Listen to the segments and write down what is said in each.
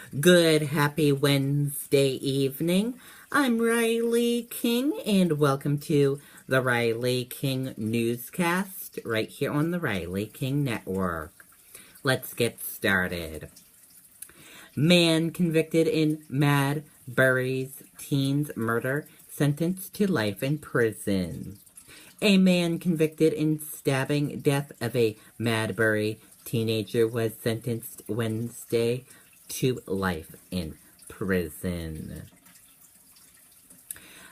Good, happy Wednesday evening. I'm Riley King, and welcome to the Riley King Newscast right here on the Riley King Network. Let's get started. Man convicted in Madbury's teen's murder sentenced to life in prison. A man convicted in stabbing death of a Madbury teenager was sentenced Wednesday to life in prison.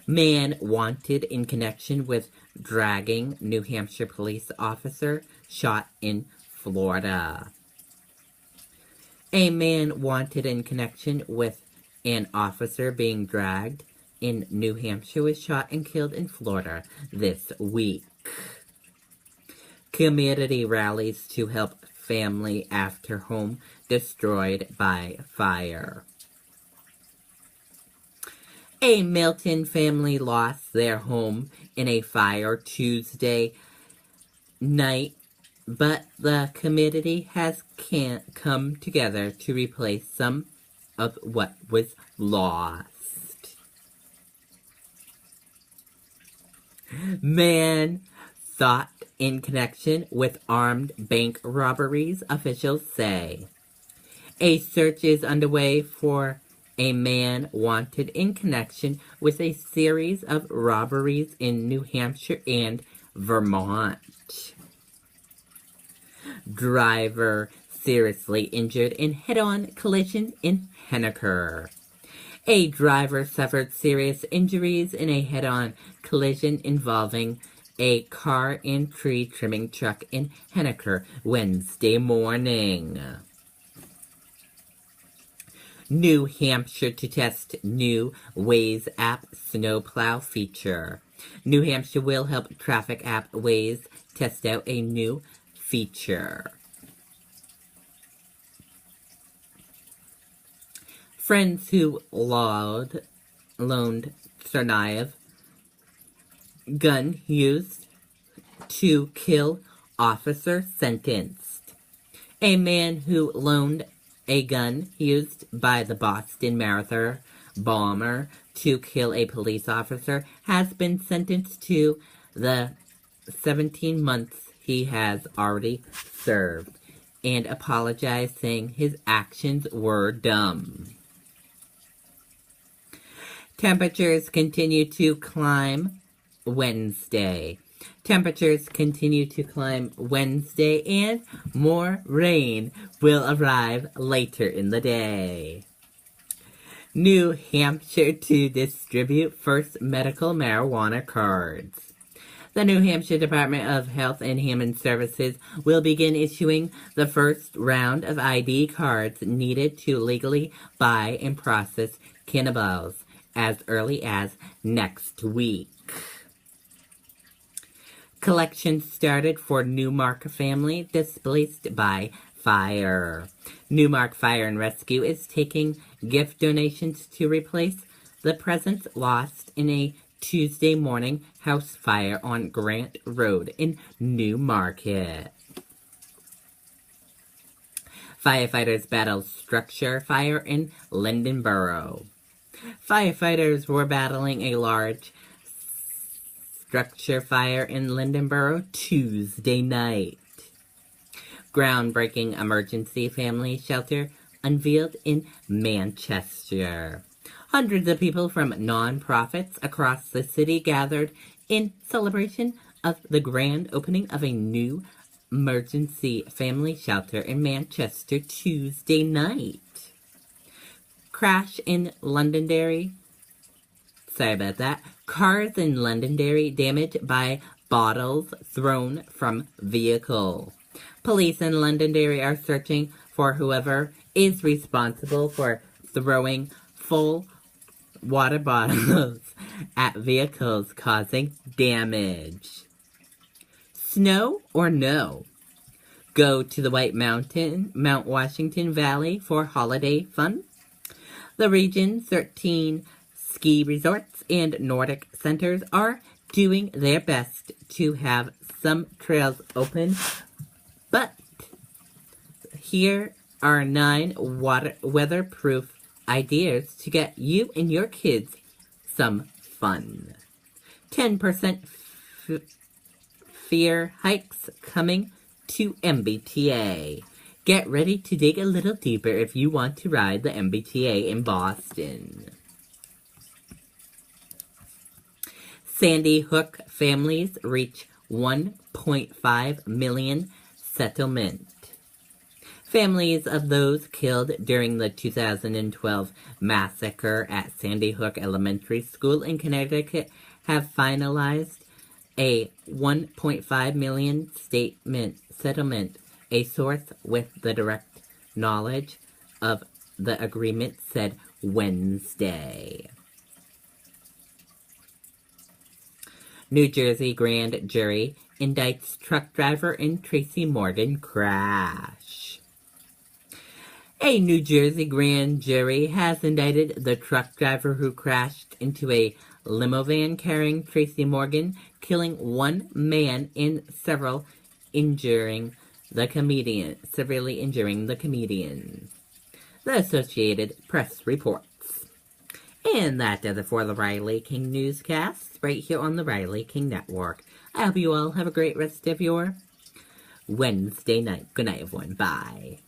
Man wanted in connection with dragging New Hampshire police officer shot in Florida. A man wanted in connection with an officer being dragged in New Hampshire was shot and killed in Florida this week. Community rallies to help family after home destroyed by fire. A Milton family lost their home in a fire Tuesday night, but the community has come together to replace some of what was lost. Man thought in connection with armed bank robberies, officials say. A search is underway for a man wanted in connection with a series of robberies in New Hampshire and Vermont. Driver seriously injured in head-on collision in Henniker. A driver suffered serious injuries in a head-on collision involving a car and tree trimming truck in Henniker Wednesday morning. New Hampshire to test new Waze app snowplow feature. New Hampshire will help traffic app Waze test out a new feature. Friends who loaned Tsarnaev gun used to kill officer sentenced. A man who loaned a gun used by the Boston Marathon bomber to kill a police officer has been sentenced to the 17 months he has already served and apologized, saying his actions were dumb. Temperatures continue to climb Wednesday. Temperatures continue to climb Wednesday, and more rain will arrive later in the day. New Hampshire to distribute first medical marijuana cards. The New Hampshire Department of Health and Human Services will begin issuing the first round of ID cards needed to legally buy and process cannabis as early as next week. Collection started for Newmark family displaced by fire. Newmark Fire and Rescue is taking gift donations to replace the presents lost in a Tuesday morning house fire on Grant Road in Newmarket. Firefighters battle structure fire in Lindenborough. Firefighters were battling a large structure fire in Lindenborough Tuesday night. Groundbreaking emergency family shelter unveiled in Manchester. Hundreds of people from non-profits across the city gathered in celebration of the grand opening of a new emergency family shelter in Manchester Tuesday night. Crash in Londonderry. Sorry about that. Cars in Londonderry damaged by bottles thrown from vehicle. Police in Londonderry are searching for whoever is responsible for throwing full water bottles at vehicles causing damage. Snow or no? Go to the White Mountain, Mount Washington Valley for holiday fun. The region's 13 ski resorts and Nordic centers are doing their best to have some trails open, but here are 9 weatherproof ideas to get you and your kids some fun. 10% fear hikes coming to MBTA. Get ready to dig a little deeper if you want to ride the MBTA in Boston. Sandy Hook families reach 1.5 million settlement. Families of those killed during the 2012 massacre at Sandy Hook Elementary School in Connecticut have finalized a 1.5 million settlement. A source with the direct knowledge of the agreement said Wednesday. New Jersey grand jury indicts truck driver in Tracy Morgan crash. A New Jersey grand jury has indicted the truck driver who crashed into a limo van carrying Tracy Morgan, killing one man and severely injuring the comedian. The Associated Press reports. And that does it for the Riley King Newscast, right here on the Riley King Network. I hope you all have a great rest of your Wednesday night. Good night, everyone. Bye.